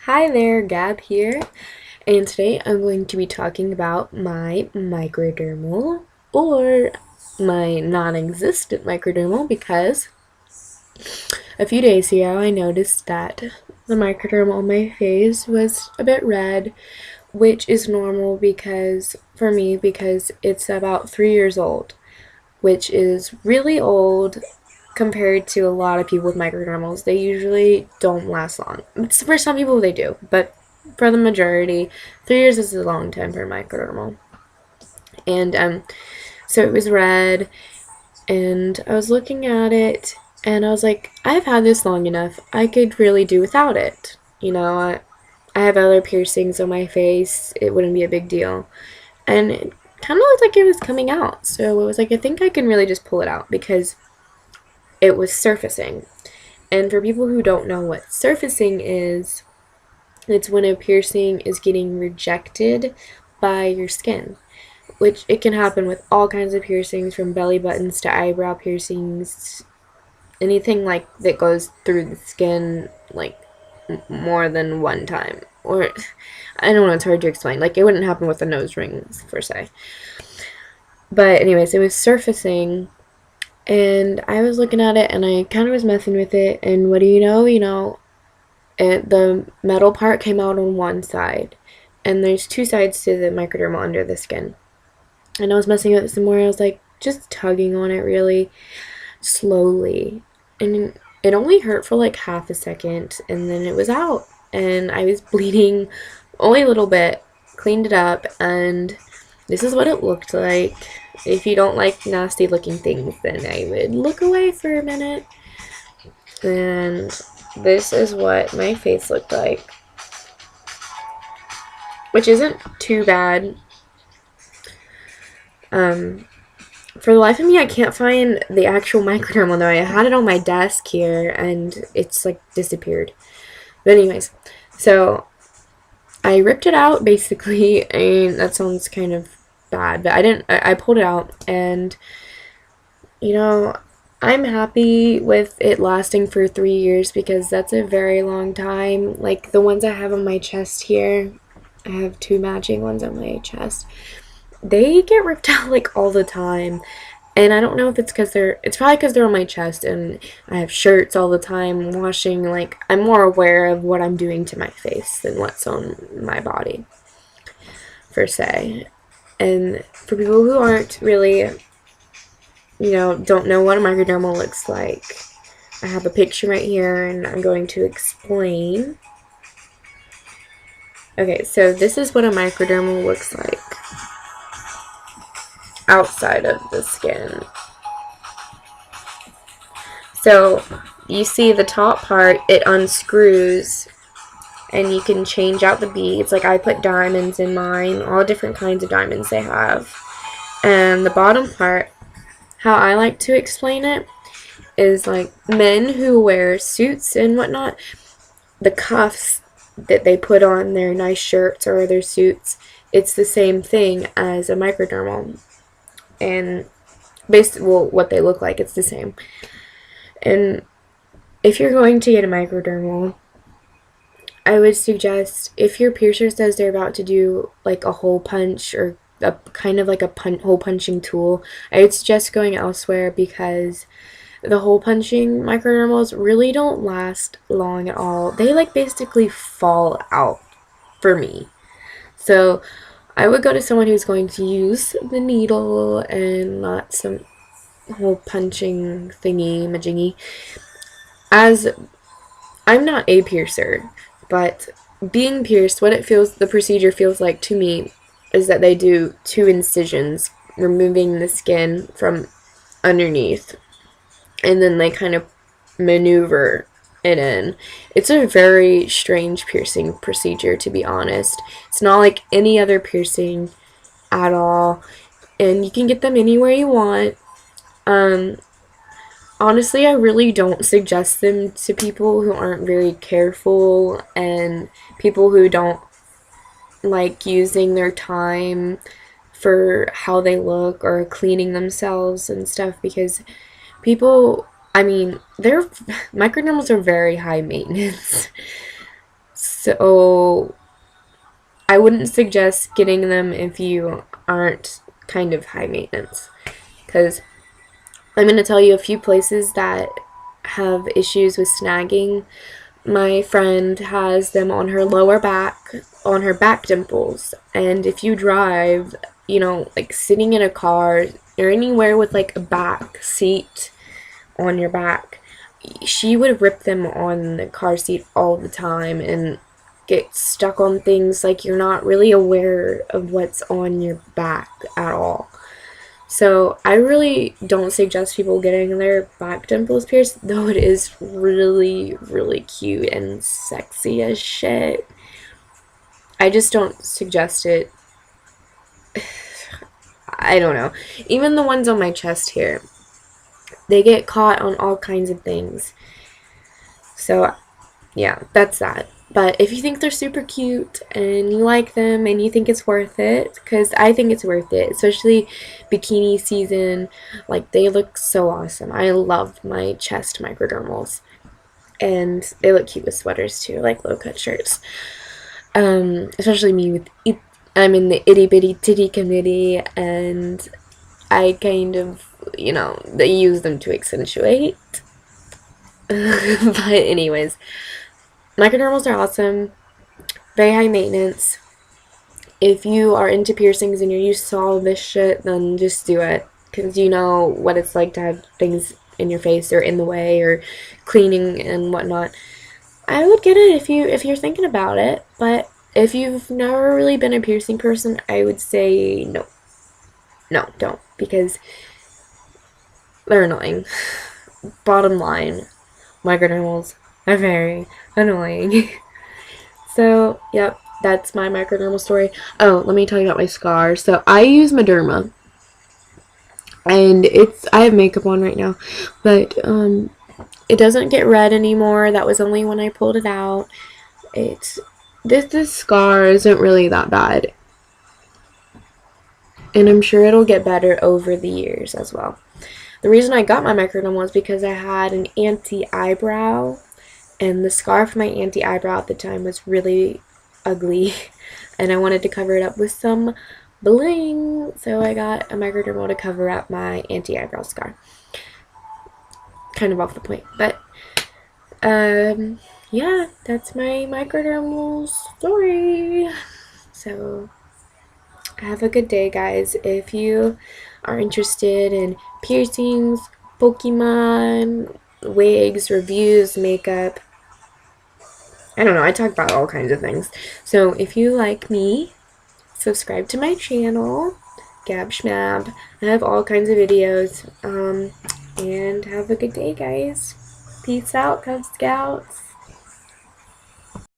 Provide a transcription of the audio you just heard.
Hi there, Gab here, and today I'm going to be talking about my microdermal, or my non-existent microdermal, because a few days ago I noticed that the microdermal on my face was a bit red, which is normal for me, because it's about 3 years old, which is really old compared to a lot of people with microdermals. They usually don't last long. For some people they do, but for the majority, 3 years is a long time for a microdermal. And so it was red, and I was looking at it, and I was like, I've had this long enough. I could really do without it. I have other piercings on my face. It wouldn't be a big deal. And it kind of looked like it was coming out. So it was like, I think I can really just pull it out because it was surfacing. And for people who don't know what surfacing is, it's when a piercing is getting rejected by your skin, which it can happen with all kinds of piercings, from belly buttons to eyebrow piercings, anything like that goes through the skin like more than one time. Or I don't know, it's hard to explain. Like, it wouldn't happen with the nose rings per se. But anyways, it was surfacing, and I was looking at it, and I kind of was messing with it, and what do you know, the metal part came out on one side, and there's two sides to the microdermal under the skin. And I was messing with it some more. I was like just tugging on it really slowly, and it only hurt for like half a second, and then it was out, and I was bleeding only a little bit. Cleaned it up, and this is what it looked like. If you don't like nasty looking things, then I would look away for a minute. And this is what my face looked like, which isn't too bad. For the life of me, I can't find the actual microdermal though. I had it on my desk here, and it's like disappeared. But anyways, so I ripped it out basically, and that sounds kind of bad, but I didn't. I pulled it out, and I'm happy with it lasting for 3 years, because that's a very long time. Like the ones I have on my chest here, I have two matching ones on my chest. They get ripped out like all the time, and I don't know if it's it's probably because they're on my chest, and I have shirts all the time washing. Like, I'm more aware of what I'm doing to my face than what's on my body, per se. And for people who aren't really, don't know what a microdermal looks like, I have a picture right here, and I'm going to explain. Okay, so this is what a microdermal looks like outside of the skin. So you see the top part, it unscrews, and you can change out the beads. Like, I put diamonds in mine, all different kinds of diamonds they have. And the bottom part, how I like to explain it, is like men who wear suits and whatnot, the cuffs that they put on their nice shirts or their suits, it's the same thing as a microdermal. And basically, well, what they look like, it's the same. And if you're going to get a microdermal, I would suggest, if your piercer says they're about to do like a hole punch, or a kind of like a hole punching tool, I would suggest going elsewhere, because the hole punching microdermals really don't last long at all. They like basically fall out for me. So I would go to someone who's going to use the needle and not some hole punching thingy majingy. As I'm not a piercer, but being pierced, the procedure feels like to me, is that they do 2 incisions, removing the skin from underneath, and then they kind of maneuver it in. It's a very strange piercing procedure, to be honest. It's not like any other piercing at all, and you can get them anywhere you want. Honestly, I really don't suggest them to people who aren't very careful, and people who don't like using their time for how they look or cleaning themselves and stuff, because microdermals are very high maintenance. So I wouldn't suggest getting them if you aren't kind of high maintenance, because I'm going to tell you a few places that have issues with snagging. My friend has them on her lower back, on her back dimples, and if you drive, like sitting in a car or anywhere with like a back seat on your back, she would rip them on the car seat all the time and get stuck on things like you're not really aware of what's on your back at all. So I really don't suggest people getting their back dimples pierced, though it is really, really cute and sexy as shit. I just don't suggest it. I don't know. Even the ones on my chest here, they get caught on all kinds of things. So yeah, that's that. But if you think they're super cute and you like them and you think it's worth it, because I think it's worth it, especially bikini season, like they look so awesome. I love my chest microdermals, and they look cute with sweaters too, like low cut shirts. Especially me with I'm in the itty bitty titty committee, and I kind of, they use them to accentuate. But anyways, microdermals are awesome, very high maintenance. If you are into piercings and you're used to all this shit, then just do it, because you know what it's like to have things in your face or in the way or cleaning and whatnot. I would get it if you're thinking about it, but if you've never really been a piercing person, I would say no. No, don't, because they're annoying. Bottom line, microdermals are very annoying. So, yep, that's my microdermal story. Oh, let me tell you about my scar. So, I use Mederma, and I have makeup on right now, but it doesn't get red anymore. That was only when I pulled it out. This scar isn't really that bad, and I'm sure it'll get better over the years as well. The reason I got my microdermal was because I had an anti-eyebrow, and the scar for my anti-eyebrow at the time was really ugly, and I wanted to cover it up with some bling, so I got a microdermal to cover up my anti-eyebrow scar. Kind of off the point, but yeah, that's my microdermal story. So have a good day, guys. If you are interested in piercings, Pokemon, wigs, reviews, makeup, I don't know, I talk about all kinds of things. So if you like me, subscribe to my channel, Gab Schmab. I have all kinds of videos. And have a good day, guys. Peace out, Cub Scouts.